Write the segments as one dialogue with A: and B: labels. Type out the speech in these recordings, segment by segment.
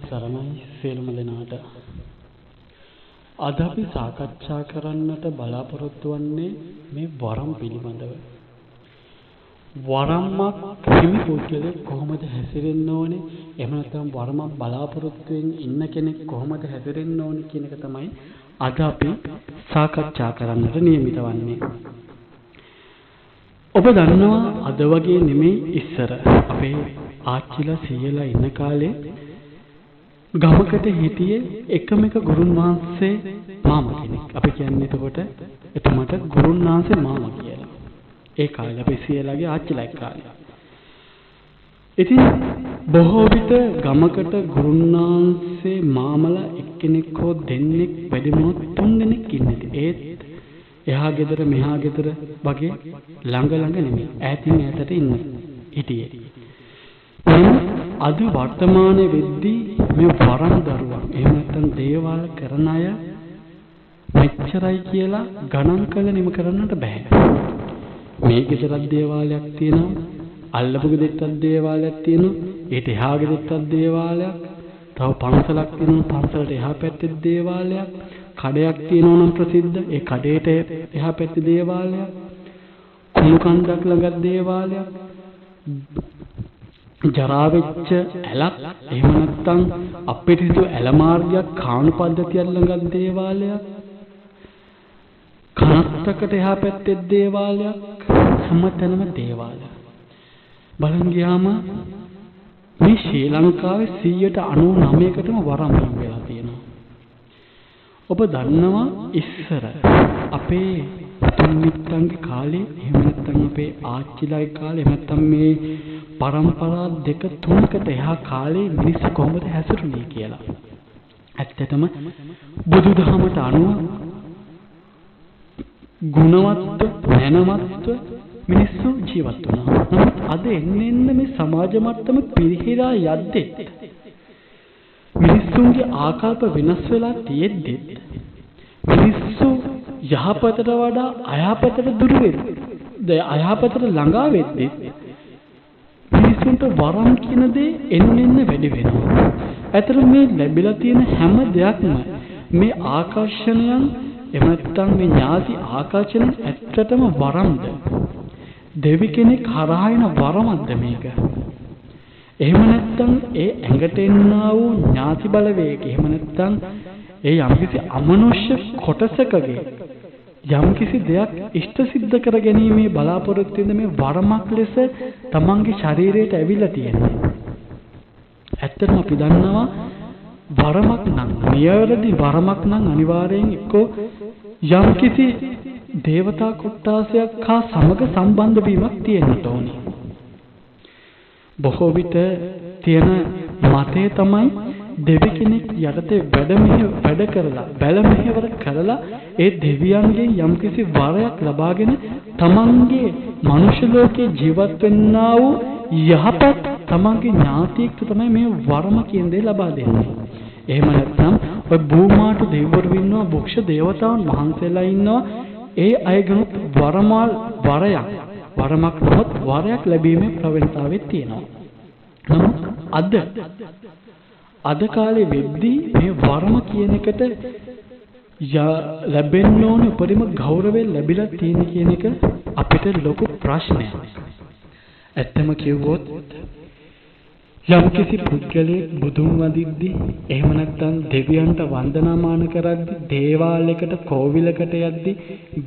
A: සරණයි සියලුම දෙනාට. අද අපි සාකච්ඡා කරන්නට බලාපොරොත්තු වෙන්නේ මේ වරම් පිළිබඳව. වරමක් හිමි පුද්ගලෙක් කොහොමද හැසිරෙන්න ඕනේ? එහෙම නැත්නම් වරමක් බලාපොරොත්තුෙන් ඉන්න කෙනෙක් කොහොමද හැසිරෙන්න ඕනේ කියන එක තමයි අද අපි සාකච්ඡා කරන්නට නියමිත වන්නේ. ඔබ දන්නවා අද වගේ නෙමෙයි ඉස්සර අපේ ආච්චිලා සීයලා ඉන්න කාලේ ගමකට හිටියේ එකම එක ගුරුන් වහන්සේ මාමා කෙනෙක්. අපි කියන්නේ එතකොට එතුමට ගුරුන් වහන්සේ මාමා කියලා. ඒ කාලේ අපි සීයලාගේ ආච්චිලා කාලේ. ඉතින් බොහෝ විට ගමකට ගුරුන් වහන්සේ මාමලා එක්කෙනෙක් හෝ දෙන්නෙක් වැඩිමනොත් 3 දෙනෙක් ඉන්නේ. ඒත් එහා ගෙදර මෙහා ගෙදර වගේ ළඟ නෙමෙයි. ඈතින් ඈතට හිටියේ. අද වර්තමානයේ වෙද්දී මේ වරම් දරුවන් එහෙම නැත්නම් දේවාල කරන අය මෙච්චරයි කියලා ගණන් කළ නිම කරන්නට බෑ. මේ ගෙදරක් දේවාලයක් තියෙනවා, අල්ලපු ගෙදරක් දේවාලයක් තියෙනවා, ඊට එහා ගෙදරක් දේවාලයක්, තව පන්සලක් තියෙනවා, පන්සලට එහා පැත්තේ දේවාලයක්, කඩයක් තියෙනවා නම් ප්‍රසිද්ධ, ඒ කඩේට එහා පැත්තේ දේවාලයක්, කුණු කන්දක් ළඟ දේවාලයක්, ජරා වෙච්ච ඇලක්, එහෙම නැත්නම් අපිරිසුදු ඇල මාර්ගයක්, කාණු පද්ධතියක් ළඟ දේවාලයක්, කනත්තකට එහා පැත්තේ දේවාලයක්, හැමතැනම දේවාලයක්. බලන් ගියාම මේ ශ්‍රී ලංකාවේ 99%කටම වරම් වෙලා තියෙනවා. ඔබ දන්නවා ඉස්සර අපේ තුන්විත්තන්ගේ කාලේ, එහෙම නැත්නම් අපේ ආච්චිලාගේ කාලේ, එහෙම නැත්නම් මේ පරම්පරා 2-3කට එහා කාලේ මිනිස්සු කොහොමද හැසිරුනේ කියලා. ඇත්තටම බුදුදහමට අනුව ගුණවත්ව නැනවත්ව මිනිස්සු ජීවත් වුණා. නමුත් අද එන්න මේ සමාජ මට්ටම පිරිහිලා යද්දී මිනිස්සුන්ගේ ආකල්ප වෙනස් වෙලා තියෙද්දී මිනිස්සු යහපතට වඩා අයහපතට දුර වෙද්දී අයහපතට ළඟා වෙද්දී මිනිස්සුන්ට වරම් කියන දේ එන්න වැඩි වෙනවා. ඇතර මේ ලැබිලා තියෙන හැම දෙයක්ම මේ ආකර්ෂණයන් එහෙම නැත්නම් මේ ඥාති ආකර්ෂණ ඇත්තටම වරම්ද? දෙවි කෙනෙක් හරහා එන වරමක්ද මේක? එහෙම නැත්නම් ඒ ඇඟට එන්නා වූ ඥාති බලවේගය, එහෙම නැත්නම් ඒ යම්කිසි අමනුෂ්‍ය කොටසකගේ යම්කිසි දෙයක් ඉෂ්ට සිද්ධ කර ගැනීමේ බලාපොරොත්තු වෙන මේ වරමක් ලෙස තමන්ගේ ශරීරයට ඇවිල්ලා තියෙනවා. ඇත්තටම අපි දන්නවා වරමක් නම්, නියරදි වරමක් නම් අනිවාර්යෙන් එක්කෝ යම්කිසි දේවතා කොට්ටාසයක් හා සමග සම්බන්ධ වීමක් තියෙන්නට ඕනේ. බොහෝ විට තියෙන මතය තමයි දෙවි කෙනෙක් යටතේ වැඩ කරලා, බැල මෙහෙවර කරලා ඒ දෙවියන්ගෙන් යම්කිසි වරයක් ලබාගෙන තමන්ගේ මනුෂ්‍ය ලෝකේ ජීවත් වෙන්නා වූ යහපත් තමන්ගේ ඥාතියෙක්ට තමයි මේ වරම කියන දේ ලබා දෙන්නේ. එහෙම නැත්නම් ඔය භූමාට දෙවිවරු ඉන්නවා, භුක්ෂ දේවතාවුන් වහන්සේලා ඉන්නවා. ඒ අයගෙනුත් වරමක් නොත් වරයක් ලැබීමේ ප්‍රවණතාවයක් තියෙනවා. නමුත් අද කාලේ වෙද්දී මේ වරම කියන එකට ලැබෙන්න ඕන උපරිම ගෞරවය ලැබිලා තියෙන කියන එක අපිට ලොකු ප්‍රශ්නයක්. ඇත්තම කිව්වොත් යම්කිසි පුද්ගලයෙක් බුදුන් වදිද්දී, එහෙම නැත්නම් දෙවියන්ට වන්දනාමාන කරද්දී, දේවාලයකට කෝවිලකට යද්දී,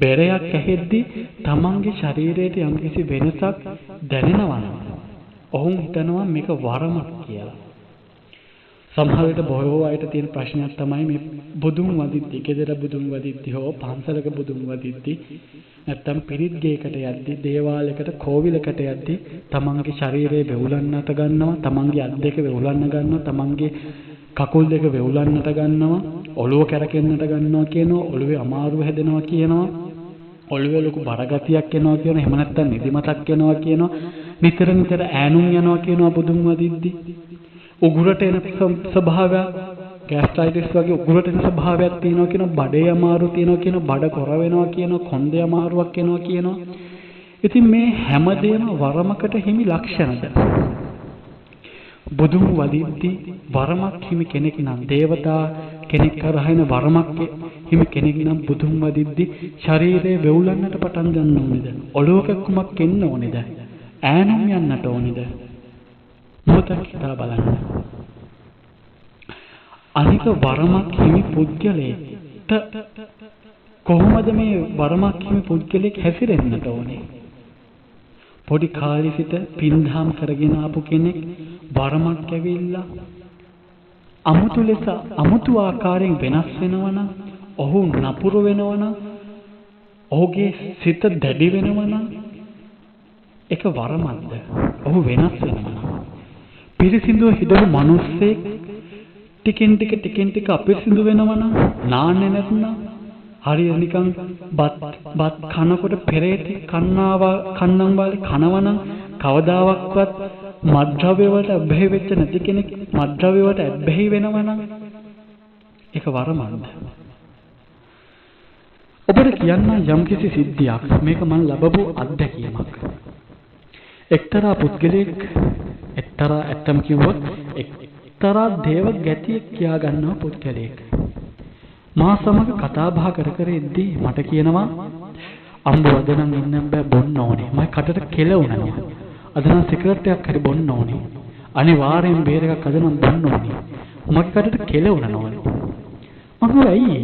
A: බෙරයක් ඇහෙද්දී තමන්ගේ ශරීරයට යම්කිසි වෙනසක් දැනෙනවා නම් ඔවුන් හිතනවා මේක වරමක් කියලා. සමහර විට බොහෝ අයට තියෙන ප්‍රශ්නයක් තමයි මේ බුදුන් වදිද්දී, ගෙදර බුදුන් වදිද්දී හෝ පන්සලක බුදුන් වදිද්දී නැත්තම් පිරිත් ගේකට යද්දී, දේවාලයකට කෝවිලකට යද්දී තමන්ගේ ශරීරය වෙවුලන්නට ගන්නවා, තමන්ගේ අත් දෙක වෙවුලන්න ගන්නවා, තමන්ගේ කකුල් දෙක වෙවුලන්නට ගන්නවා, ඔළුව කැරකෙන්නට ගන්නවා කියනවා, ඔළුවේ අමාරුව හැදෙනවා කියනවා, ඔළුවේ ලොකු බරගතියක් එනවා කියනවා, එහෙම නැත්තම් නිදිමතක් එනවා කියනවා, නිතර ඈනුම් යනවා කියනවා බුදුන් වදිද්දී. උගුරට එන ස්වභාවයක්, ગેස්ට්‍රයිටිස් වගේ උගුරට එන ස්වභාවයක් තියෙනවා කියනවා, බඩේ අමාරු තියෙනවා කියනවා, බඩ කොර වෙනවා කියනවා, කොන්දේ අමාරුවක් එනවා කියනවා. ඉතින් මේ හැමදේම වරමකට හිමි ලක්ෂණද? බුදුන් වදිද්දී වරමක් හිමි කෙනෙක් නම් දේවතා කෙනෙක් කරහින වරමක් හිමි කෙනෙක් නම් බුදුන් වදිද්දී ශරීරය වෙවුලන්නට පටන් ගන්න ඕනේද? ඔලෝක කුමක් එන්න ඕනේද? ඈනුම් යන්නට ඕනේද? මොහොතක් හිතා බලන්න. අනික වරමක් හිමි පුද්ගලයාට කොහොමද මේ වරමක් හිමි පුද්ගලෙක් හැසිරෙන්නට ඕනේ? පොඩි කාලේ සිට පින්දහම් කරගෙන ආපු කෙනෙක් වරමක් ඇවිල්ලා අමුතු ලෙස අමුතු ආකාරයෙන් වෙනස් වෙනවා නම්, ඔහු නපුරු වෙනවා නම්, ඔහුගේ සිත දැඩි වෙනවා නම් ඒක වරමක්ද? ඔහු වෙනස් වෙනවා නම් පිරිසිදුව හිටපු මිනිස්සෙක් ටිකෙන් ටික අපිරිසිදු වෙනවා නම්, නාන්නේ නැත්නම්, හරිය නිකන් බත් කනකොට පෙරේතේ කන්නම් වාලේ කනවනම් කවදාවත් මත්ද්‍රව්‍ය වලට ඇබ්බැහි වෙච්ච නැති කෙනෙක් මත්ද්‍රව්‍ය වලට ඇබ්බැහි වෙනවනම් ඒක වරමක්ද? ඔබට කියන්න යම්කිසි සිද්ධියක්, මේක මම ලැබපු අත්දැකීමක්. එක්තරා පුද්ගලයෙක්, එක්තරා ඇත්තම කිව්වොත් එක්තරා දේව ගැතියෙක් කියා ගන්නවා පුද්ගලයෙක්. මා සමග කතා බහ කර ඉද්දී මට කියනවා අම්බ වදනම් ඉන්න බෑ, බොන්න ඕනේ. මම කටට කෙලවුණා. අද නම් සිගරට් එකක් හරි බොන්න ඕනේ. අනිවාර්යෙන් බීර් එකක් අද නම් බොන්න ඕනේ. මගේ කටට කෙලවුණා නෝනේ. මම ඇයි?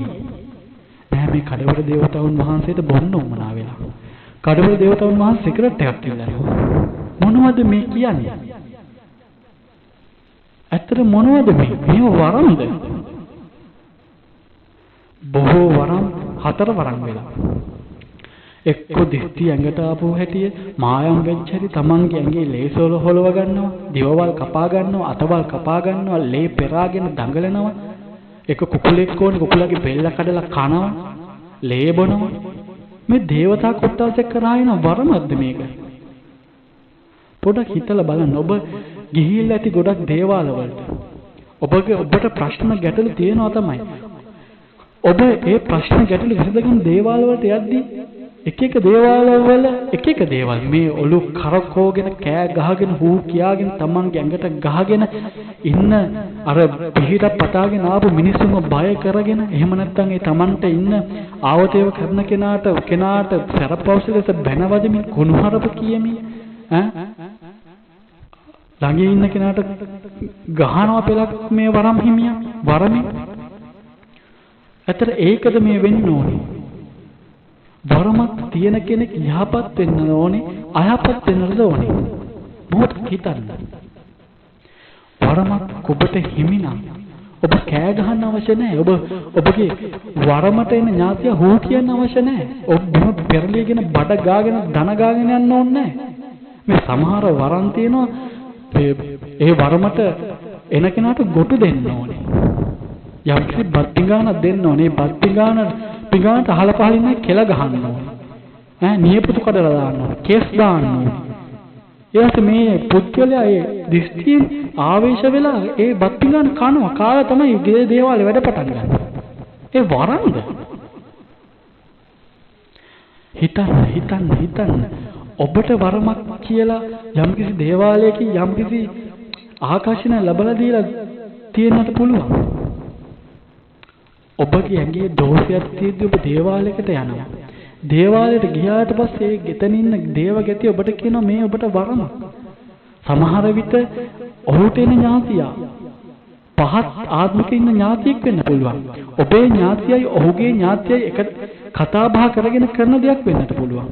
A: නෑ මේ කඩවල දේවතාවුන් වහන්සේට බොන්න උවමනා වෙලා. කඩවල දේවතාවුන් වහන්සේ සිගරට් එකක් කියලා. මොනවද මේ කියන්නේ? ඇත්තට මොනවද මේ? මේ වරම්ද? බොහෝ වරම් 4 වරම් වෙලා. එක්ක දිස්ති ඇඟට ආපු හැටිය මායම් වෙච්ච හැටි තමන්ගේ ඇඟේ ලේසවල හොලව ගන්නවා, දිවවල් කපා ගන්නවා, අතවල් කපා ගන්නවා, ලේ පෙරාගෙන දඟලනවා. එක කුකුලෙක් ඕනේ කුකුලගේ බෙල්ල කඩලා කනවා, ලේ බොනවා. මේ දේවතා කොට්ටාසෙක් කරායන වරමක්ද මේක? පොඩක් හිතලා බලන්න. ඔබ ගිහිල්ලා ඇති ගොඩක් දේවාල වලට. ඔබට ප්‍රශ්න ගැටලු තියෙනවා තමයි. ඔබ ඒ ප්‍රශ්න ගැටලු විසඳගෙන දේවාල වලට යද්දී එක දේවාල වල එක දේවල් මේ ඔලු කරකෝගෙන කෑ ගහගෙන හූ කියාගෙන තමන්ගේ ඇඟට ගහගෙන ඉන්න අර පිහිට පතාගෙන ආපු මිනිස්සුන්ව බය කරගෙන, එහෙම නැත්නම් ඒ තමන්ට ඉන්න ආවතේව කරන කෙනාට සරපෞසලස බැනවදමින් කුණුහරුප කියමින් ළඟේ ඉන්න කෙනාට ගහනවා පෙලක් මේ වරම් හිමියා වරමින්. ඇතර ඒකද මේ වෙන්න ඕනේ? වරමක් තියෙන කෙනෙක් යහපත් වෙන්න ඕනේ, අයහපත් වෙන්නද ඕනේ? මොකද හිතන්න. වරමක් ඔබට හිමි නම් ඔබ කෑ ගහන්න අවශ්‍ය නැහැ. ඔබගේ වරමට එන ඥාතිය හෝ කියන්න අවශ්‍ය නැහැ. ඔබ බිම පෙරලියගෙන බඩ ගාගෙන ධන ගාගෙන යන්න ඕනේ නැහැ. මේ සමහර වරන් තියෙනවා ඒ වරමට එන කෙනාට ගොටු දෙන්න ඕනේ. යම්කිසි බත් පිඟානක් දෙන්න ඕනේ. බත් පිඟානට අහල පහලින් නැහැ කෙල ගහන්න ඕනේ. නියපොතු කඩලා දාන්න ඕනේ. කෙස් දාන්න ඕනේ. ඊට මේ පුද්ගලයා ඒ දිස්තියෙන් ආවේශ වෙලා ඒ බත් පිඟාන කනවා. කාලා තමයි ගේ දේවාලේ වැඩ පටන් ගන්න. ඒ වරන්ද? හිතන්න. ඔබට වරමක් කියලා යම්කිසි දේවාලයකින් යම්කිසි ආකර්ෂණ ලැබලා දීලා තියෙන්නත් පුළුවන්. ඔබගේ ඇඟේ දෝෂයක් තියෙද්දි ඔබ දේවාලයකට යනවා. දේවාලයට ගියාට පස්සේ ගෙතන ඉන්න දේව ගැතිය ඔබට කියනවා මේ ඔබට වරමක්. සමහර විට ඔහුට එන ඥාතියා පහත් ආත්මික ඉන්න ඥාතියෙක් වෙන්න පුළුවන්. ඔබේ ඥාතියයි ඔහුගේ ඥාතියයි එක කතා බහ කරගෙන කරන දෙයක් වෙන්නත් පුළුවන්.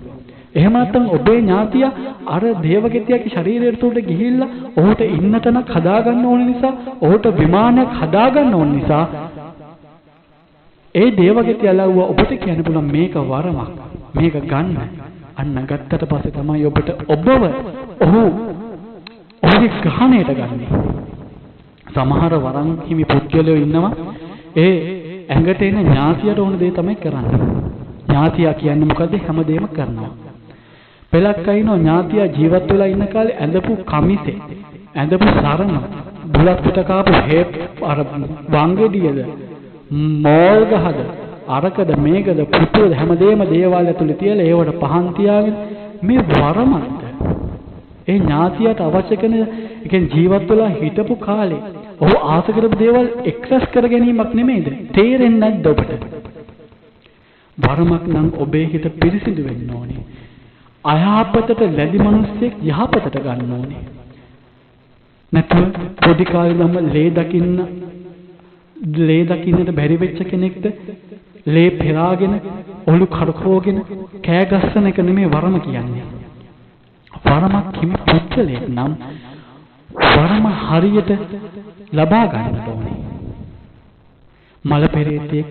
A: එහෙම නැත්නම් ඔබේ ඥාතිය අර දේවගතියගේ ශරීරයට උඩ ගිහිල්ලා ඔහුට ඉන්න තැනක් හදා ගන්න ඕන නිසා, ඔහුට විමානයක් හදා ගන්න ඕන නිසා ඒ දේවගතිය ලව්ව ඔබට කියන්න පුළුවන් මේක වරමක්, මේක ගන්න. අන්න ගත්තට පස්සේ තමයි ඔබට ඔහුගේ ග්‍රහණයට ගන්නෙ. සමහර වරන් හිමි පුද්ගලයෝ ඉන්නවා ඒ ඇඟට එන ඥාතියට ඕන දේ තමයි කරන්නේ. ඥාතියා කියන්නේ මොකද්ද? හැමදේම කරනවා. පෙලක් අයිනෝ ඥාතියා ජීවත් වෙලා ඉන්න කාලේ ඇඳපු කමිසේ, ඇඳපු සරණ, බුලත් පිට කාපු හේප් අර වංගෙඩියද, මෝල් ගහද, අරකද මේකද පුතුද හැමදේම දේවාලය ඇතුලේ තියලා ඒවට පහන් තියාගෙන මේ වරමක්ද? ඒ ඥාතියට අවශ්‍ය කරන ජීවත් වෙලා හිටපු කාලේ ඔහු ආස කරපු දේවල් එක්සස් කර ගැනීමක් නෙමෙයිද? තේරෙන්නේ නැද්ද ඔබට? වරමක් නම් ඔබේ හිත පිරිසිදු වෙන්න ඕනේ. අයහපතට ලැබි මිනිස්සෙක් යහපතට ගන්න ඕනේ. නැත්නම් පොඩි කාලේ නම් ලේ දකින්නට බැරි වෙච්ච කෙනෙක්ට ලේ පෙරාගෙන ඔලු කරකවගෙන කෑ ගස්සන එක නෙමෙයි වරම කියන්නේ. වරමක් හිමි පුද්ගලයෙක් නම් වරම හරියට ලබා ගන්නට ඕනේ. මල පෙරේතෙක්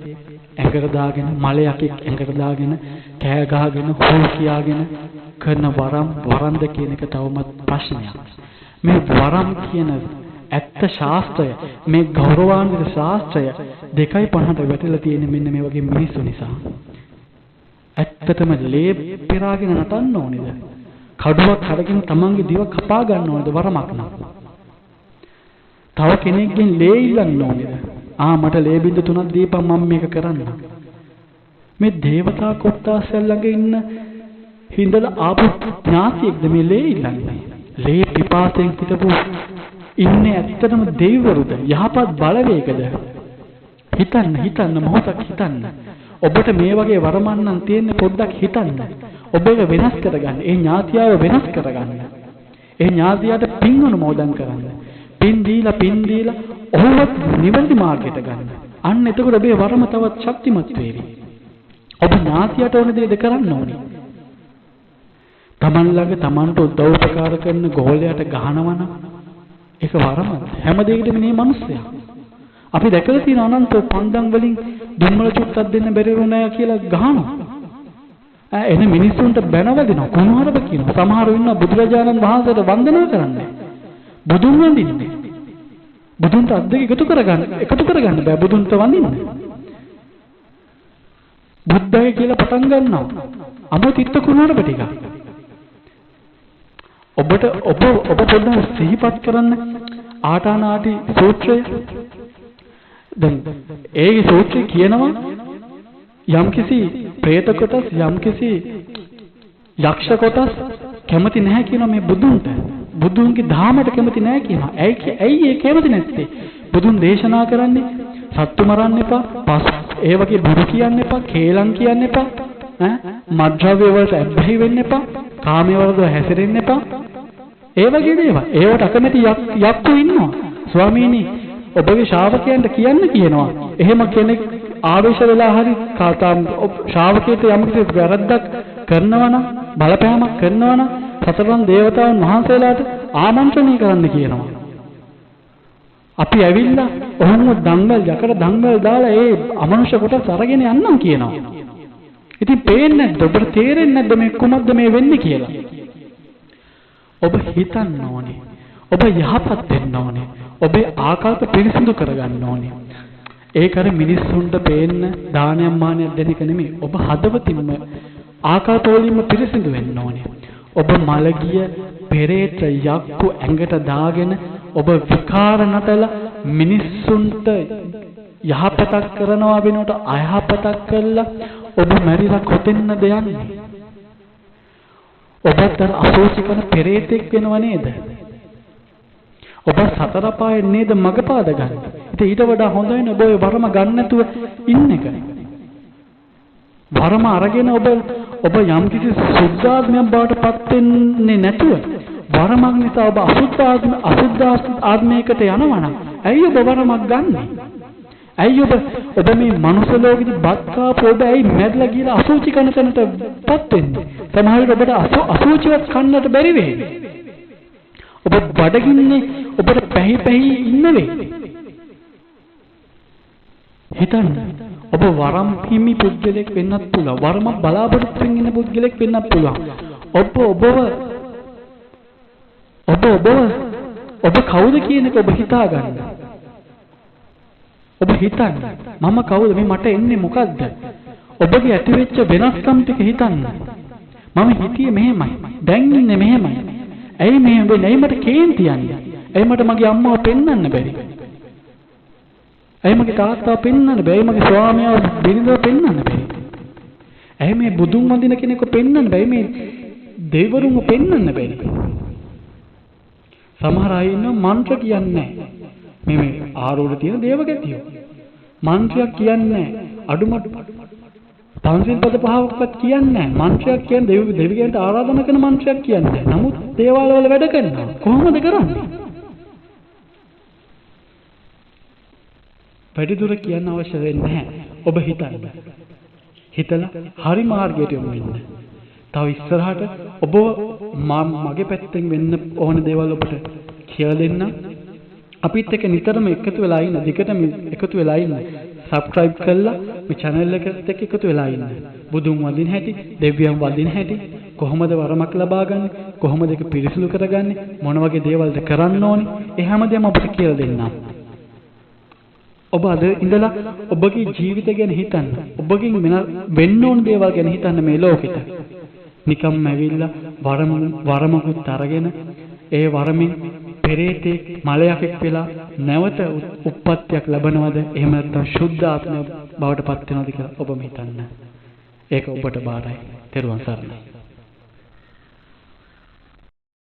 A: ඇඟට දාගෙන මලයක් ඇඟට දාගෙන කෑ ගහගෙන හොල් කියාගෙන කරන වරන්ද කියන එක තවමත් ප්‍රශ්නයක්. මේ වරම් කියන ඇත්ත ශාස්ත්‍රය, මේ ගෞරවාන්විත ශාස්ත්‍රය 2.50ට වැටලා තියෙන මෙන්න මේ වගේ මිනිස්සු නිසා. ඇත්තටම ලේ පෙරාගෙන නටන්න ඕනේද? කඩුවක් අරගෙන තමන්ගේ දිව කපා ගන්න ඕනේද වරමක් නම්? තව කෙනෙක්ගෙන් ලේ ඉල්ලන්න ඕනේද? මට ලේ බින්දු 3ක් දීපන් මම මේක කරන්න. මේ දේවතා කොට්ටාසයන් ළඟ ඉන්න හිඳලා ආපු ඥාතියෙක්ද මේ ලේ ඉල්ලන්නේ? ලේ පිපාසයෙන් හිටපු ඉන්නේ ඇත්තටම දෙවිවරුද? යහපත් බලවේගද? හිතන්න මොහොතක් හිතන්න. ඔබට මේ වගේ වරමන්නම් තියෙන්නේ පොඩ්ඩක් හිතන්න. ඔබ ඒක වෙනස් කරගන්න. ඒ ඥාතියව වෙනස් කරගන්න. ඒ ඥාතියට පින් අනුමෝදන් කරන්න. පින් දීලා ඔහුවත් නිවැරදි මාර්ගයට ගන්න. අන්න එතකොට ඔබේ වරම තවත් ශක්තිමත් වෙවි. ඔබ ඥාතියට ඕන දේ කරන්න ඕනේ. තමන් ළඟ තමන්ට උදව් උපකාර කරන ගෝලයට ගහනවනම් ඒක වරමද? හැම දෙයකටම මේ මිනිස්සයා. අපි දැකලා තියෙන අනන්ත පන්දම් වලින් දුම්මල චුට්ටක් දෙන්න බැරි වුණා කියලා ගහනවා. එන මිනිස්සුන්ට බැනවදිනවා, කුණුහරුප කියනවා. සමහරව ඉන්නවා බුදුරජාණන් වහන්සේට වන්දනා කරන්නේ. බුදුන් වඳින්නේ. බුදුන්ට අත් දෙක එකතු කරගන්න බෑ බුදුන්ට වඳින්න. බුද්ධය කියලා පටන් ගන්නවා. අමතිත්ත කුණුහරුප ටික. ඔබ පොඩ්ඩක් සිහිපත් කරන්න ආටානාටි සූත්‍රය. දැන් ඒ සූත්‍රය කියනවා යම්කිසි പ്രേත කොටස් යම්කිසි යක්ෂ කොටස් කැමති නැහැ කියනවා මේ බුදුන්ට. බුදුන්ගේ ධාමයට කැමති නැහැ කියනවා. ඇයි ඒ කැමති නැත්තේ? බුදුන් දේශනා කරන්නේ සත්තු මරන්න එපා, ඒ වගේ බොරු කියන්න එපා, කේලම් කියන්න එපා, මත්ද්‍රව්‍ය වලට ඇබ්බැහි වෙන්න එපා, කාමයේ වලට හැසිරෙන්න එපා. ඒ වගේ දේවල්. ඒවට අකමැති යක්කු ඉන්නවා. ස්වාමීනි ඔබගේ ශ්‍රාවකයන්ට කියනවා. එහෙම කෙනෙක් ආවේශ වෙලා හරි ශ්‍රාවකයට යම්කිසි වැරද්දක් කරනවා නම්, බලපෑමක් කරනවා නම් සතරන් දේවතාවුන් වහන්සේලාට ආමන්ත්‍රණය කරන්න කියනවා. අපි ඇවිල්ලා ඔහොම යකඩ දංගල් දාලා ඒ අමනුෂ්‍ය කොටස් අරගෙන යන්නම් කියනවා. ඉතින් පේන්නේ නැද්ද? ඔබට තේරෙන්නේ නැද්ද මේ කුමක්ද මේ වෙන්නේ කියලා? ඔබ හිතන්න ඕනේ. ඔබ යහපත් වෙන්න ඕනේ. ඔබේ ආකල්ප පිරිසිදු කරගන්න ඕනේ. ඒක අර මිනිස්සුන්ට පේන්න දානයක් මානයක් දෙන එක නෙමෙයි. ඔබ හදවතින්ම ආකල්ප වලින්ම පිරිසිදු වෙන්න ඕනේ. ඔබ මලගිය පෙරේත යක්කු ඇඟට දාගෙන ඔබ විකාර නටලා මිනිස්සුන්ට යහපතක් කරනවා වෙනකොට අයහපතක් කළා ඔබ මැරිලා කොතෙන්ද යන්නේ? ඔබත් අසෝචි කරන පෙරේතෙක් වෙනව නේද? ඔබ සතර පායෙන් නේද මගපාද ගන්න. ඉතින් ඊට වඩා හොඳයි නේ ඔබ ඔය වරම ගන්න නැතුව ඉන්න එක. වරම අරගෙන ඔබ යම්කිසි සුද්ධාත්මයක් බවට පත් වෙන්නේ නැතුව වරමක් නිසා ඔබ අසුද්ධ ආත්මයකට යනවා නම් ඇයි ඔබ වරමක් ගන්නෙ? ඇයි ඔබ මේ මනුස්ස ලෝකෙදි බත් කාපු ඔබ ඇයි මැරලා ගිහලා අසුචි කන තැනටපත් වෙන්නේ? සමහර විට ඔබට අසුචිවත් කන්නට බැරි වෙයි. ඔබ බඩගින්නේ ඔබට පැහි ඉන්න වෙයි. හිතන්න ඔබ වරම් හිමි පුද්ගලෙක් වෙන්නත් පුළුවන්. වරම බලාපොරොත්තුෙන් ඉන්න පුද්ගලෙක් වෙන්නත් පුළුවන්. ඔබ කවුද කියන එක ඔබ හිතා ගන්න. ඔබ හිතන්න මම කවුද? මේ මට එන්නේ මොකද්ද? ඔබගේ ඇතිවෙච්ච වෙනස්කම් ටික හිතන්න. මම හිතියේ මෙහෙමයි. දැන් ඉන්නේ මෙහෙමයි. ඇයි මෙහෙම වෙන්නේ? ඇයි මට කේන්ති යන්නේ? ඇයි මට මගේ අම්මව පෙන්වන්න බැරි? ඇයි මගේ තාත්තාව පෙන්වන්න බැරි? ඇයි මගේ ස්වාමියාව බිරිඳව පෙන්වන්න බැරි? ඇයි මේ බුදුන් වඳින කෙනෙක්ව පෙන්වන්න බැරි? මේ දෙවිවරුන්ව පෙන්වන්න බැරි? සමහර අය ඉන්නවා මන්ත්‍ර කියන්නේ නැහැ. මේ ආරෝಢ තියෙන දේවගතියෝ. මන්ත්‍රයක් කියන්නේ අඩුම පන්සිල් පද පහක්වත් කියන්නේ නැහැ. මන්ත්‍රයක් කියන්නේ දෙවියන්ට ආරාධනා කරන මන්ත්‍රයක් කියන්නේ නැහැ. නමුත් දේවාල වල වැඩ කරනවා. කොහොමද කරන්නේ? වැඩිදුර කියන්න අවශ්‍ය වෙන්නේ නැහැ. ඔබ හිතන්න. හිතලා හරි මාර්ගයට යොමු වෙන්න. තව ඉස්සරහට ඔබ මගේ පැත්තෙන් වෙන්න ඕන දේවල් ඔබට කියලා දෙන්න. අපිත් එක්ක නිතරම එකතු වෙලා ඉන්න. දිගටම එකතු වෙලා ඉන්න. subscribe කරලා මේ channel එකට එකතු වෙලා ඉන්න. බුදුන් වඳින හැටි, දෙවියන් වඳින හැටි, කොහොමද වරමක් ලබා ගන්න, කොහොමද ඒක පිරිසිදු කරගන්නේ, මොන වගේ දේවල්ද කරන්න ඕනේ, ඒ හැමදේම අපිට කියලා දෙන්නම්. ඔබ අද ඉඳලා ඔබගේ ජීවිතය ගැන හිතන්න. ඔබගෙන් වෙන්න ඕන දේවල් ගැන හිතන්න මේ ලෝකෙට. නිකම්ම ඇවිල්ලා වරමකුත් අරගෙන ඒ වරමින් පෙරේතේ මලයක් වෙලා නැවත උප්පත්තියක් ලැබනවද? එහෙම නැත්නම් සුද්ධ ආත්මය බවට පත් වෙනවද කියලා ඔබම හිතන්න. ඒක ඔබට බාරයි. තෙරුවන් සරණයි.